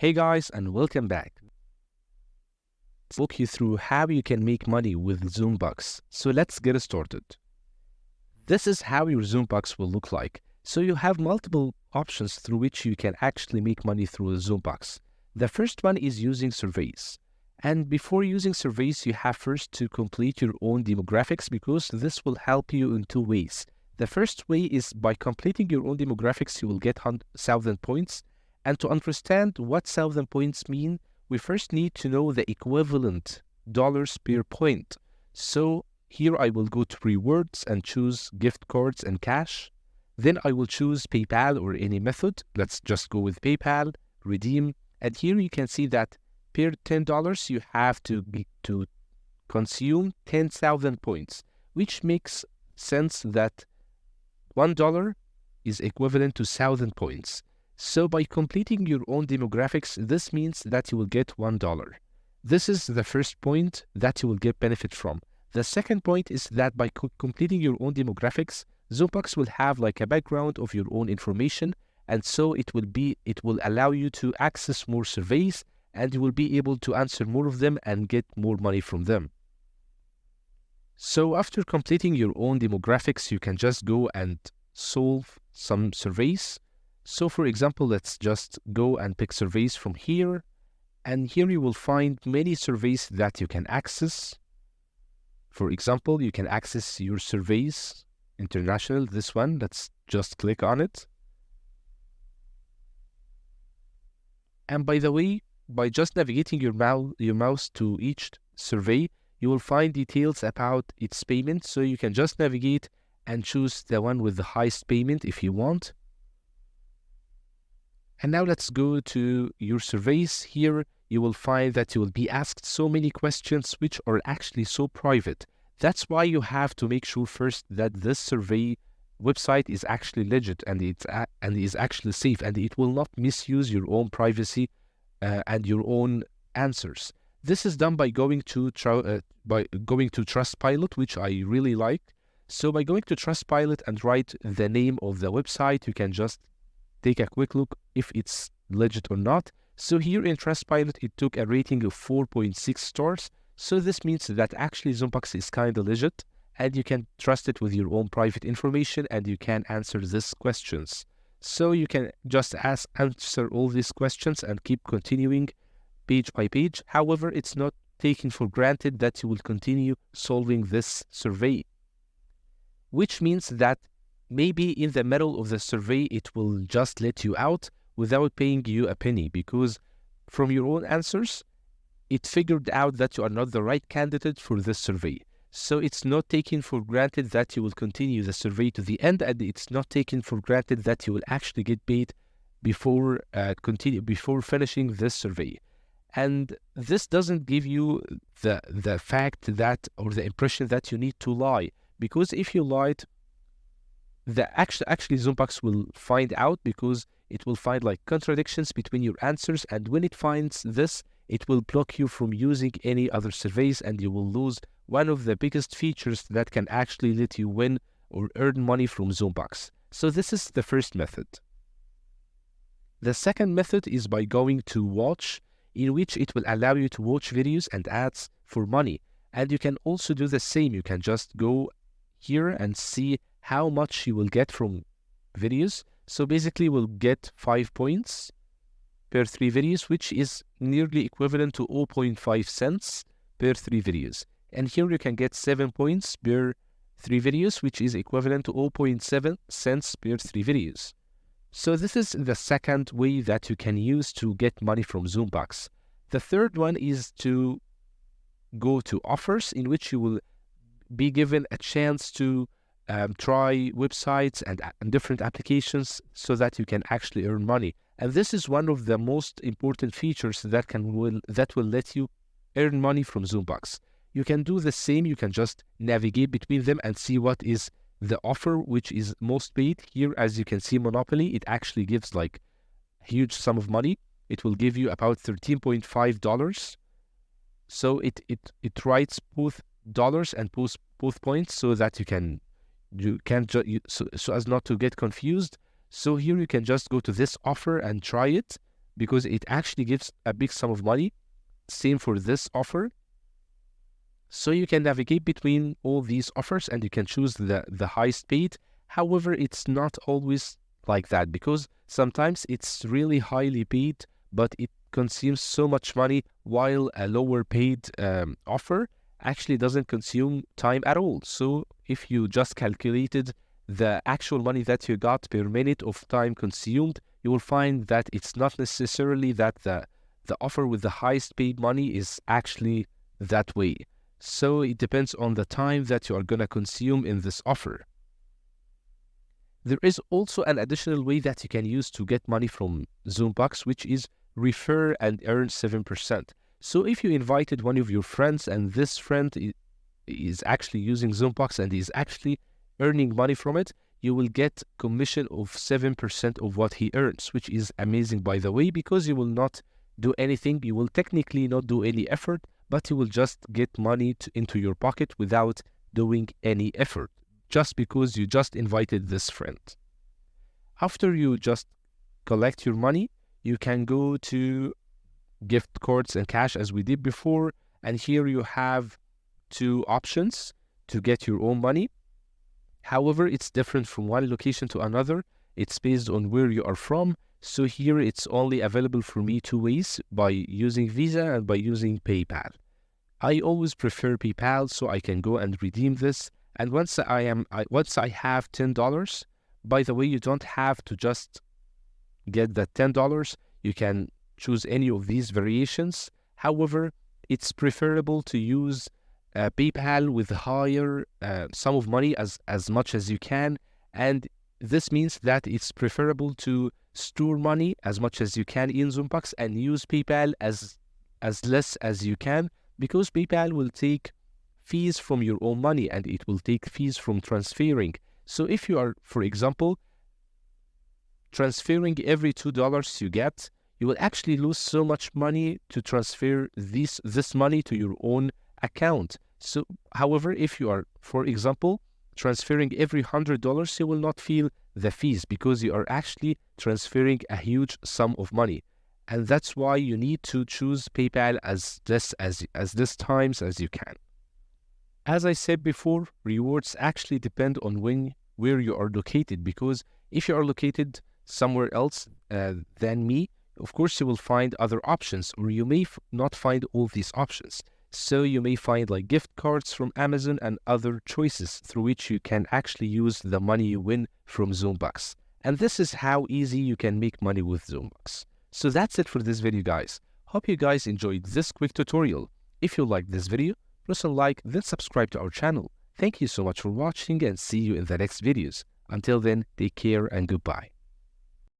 Hey guys, and welcome back. Let's walk you through how you can make money with Zoombucks. So let's get started. This is how your Zoombucks will look like. So you have multiple options through which you can actually make money through Zoombucks. The first one is using surveys. And before using surveys, you have first to complete your own demographics because this will help you in two ways. The first way is by completing your own demographics, you will get 1,000 points. And to understand what 1,000 points mean, we first need to know the equivalent dollars per point. So here I will go to rewards and choose gift cards and cash. Then I will choose PayPal or any method. Let's just go with PayPal, redeem. And here you can see that per $10, you have to consume 10,000 points, which makes sense that $1 is equivalent to 1,000 points. So by completing your own demographics, this means that you will get $1. This is the first point that you will get benefit from. The second point is that by completing your own demographics, Zoombucks will have like a background of your own information, and so it will allow you to access more surveys, and you will be able to answer more of them and get more money from them. So after completing your own demographics, you can just go and solve some surveys. So for example, let's just go and pick surveys from here. And here you will find many surveys that you can access. For example, you can access your surveys, international, this one. Let's just click on it. And by the way, by just navigating your mouse to each survey, you will find details about its payment. So you can just navigate and choose the one with the highest payment if you want. And now let's go to your surveys. Here you will find that you will be asked so many questions which are actually so private. That's why you have to make sure first that this survey website is actually legit and is actually safe, and it will not misuse your own privacy and your own answers. This is done by going to Trustpilot, which I really like. So by going to Trustpilot and write the name of the website, you can just take a quick look if it's legit or not. So here in Trustpilot, it took a rating of 4.6 stars. So this means that actually Zoombucks is kind of legit, and you can trust it with your own private information, and you can answer these questions. So you can just answer all these questions and keep continuing page by page. However, it's not taken for granted that you will continue solving this survey, which means that maybe in the middle of the survey, it will just let you out without paying you a penny, because from your own answers, it figured out that you are not the right candidate for this survey. So it's not taken for granted that you will continue the survey to the end, and it's not taken for granted that you will actually get paid before finishing this survey. And this doesn't give you the fact that, or the impression that you need to lie, because if you lied, actually Zoombucks will find out, because it will find like contradictions between your answers, and when it finds this, it will block you from using any other surveys, and you will lose one of the biggest features that can actually let you win or earn money from Zoombucks. So this is the first method. The second method is by going to watch, in which it will allow you to watch videos and ads for money. And you can also do the same. You can just go here and see how much you will get from videos. So basically we'll get 5 points per 3 videos, which is nearly equivalent to 0.5 cents per 3 videos. And here you can get 7 points per 3 videos, which is equivalent to 0.7 cents per 3 videos. So this is the second way that you can use to get money from Zoombucks. The third one is to go to offers, in which you will be given a chance to try websites and different applications so that you can actually earn money. And this is one of the most important features that will let you earn money from Zoombucks. You can do the same. You can just navigate between them and see what is the offer which is most paid. Here, as you can see, Monopoly, it actually gives like a huge sum of money. It will give you about $13.5. So it writes both dollars and both points so that so as not to get confused. So here you can just go to this offer and try it. because it actually gives a big sum of money. Same for this offer. So you can navigate between all these offers and you can choose the highest paid. However, it's not always like that, because sometimes it's really highly paid, but it consumes so much money, while a lower paid offer actually doesn't consume time at all. So if you just calculated the actual money that you got per minute of time consumed, you will find that it's not necessarily that the offer with the highest paid money is actually that way. So it depends on the time that you are going to consume in this offer. There is also an additional way that you can use to get money from Zoombucks, which is refer and earn 7%. So if you invited one of your friends and this friend is actually using Zoombucks and is actually earning money from it, you will get commission of 7% of what he earns, which is amazing, by the way, because you will not do anything. You will technically not do any effort, but you will just get money into your pocket without doing any effort, just because you just invited this friend. After you just collect your money, you can go to gift cards and cash as we did before. And here you have two options to get your own money. However, it's different from one location to another. It's based on where you are from. So here it's only available for me two ways, by using Visa and by using PayPal. I always prefer PayPal, so I can go and redeem this. And once I have $10, by the way, you don't have to just get that $10. You can choose any of these variations. However, it's preferable to use PayPal with higher sum of money as much as you can. And this means that it's preferable to store money as much as you can in Zoombucks and use PayPal as less as you can, because PayPal will take fees from your own money and it will take fees from transferring. So if you are, for example, transferring every $2 you get, you will actually lose so much money to transfer this money to your own account. So, however, if you are, for example, transferring every $100, you will not feel the fees because you are actually transferring a huge sum of money. And that's why you need to choose PayPal as less times as you can. As I said before, rewards actually depend on where you are located, because if you are located somewhere else than me, of course you will find other options, or you may not find all these options. So you may find like gift cards from Amazon and other choices through which you can actually use the money you win from Zoombucks. And this is how easy you can make money with Zoombucks. So that's it for this video, guys. Hope you guys enjoyed this quick tutorial. If you liked this video, press a like, then subscribe to our channel. Thank you so much for watching and see you in the next videos. Until then, take care and goodbye.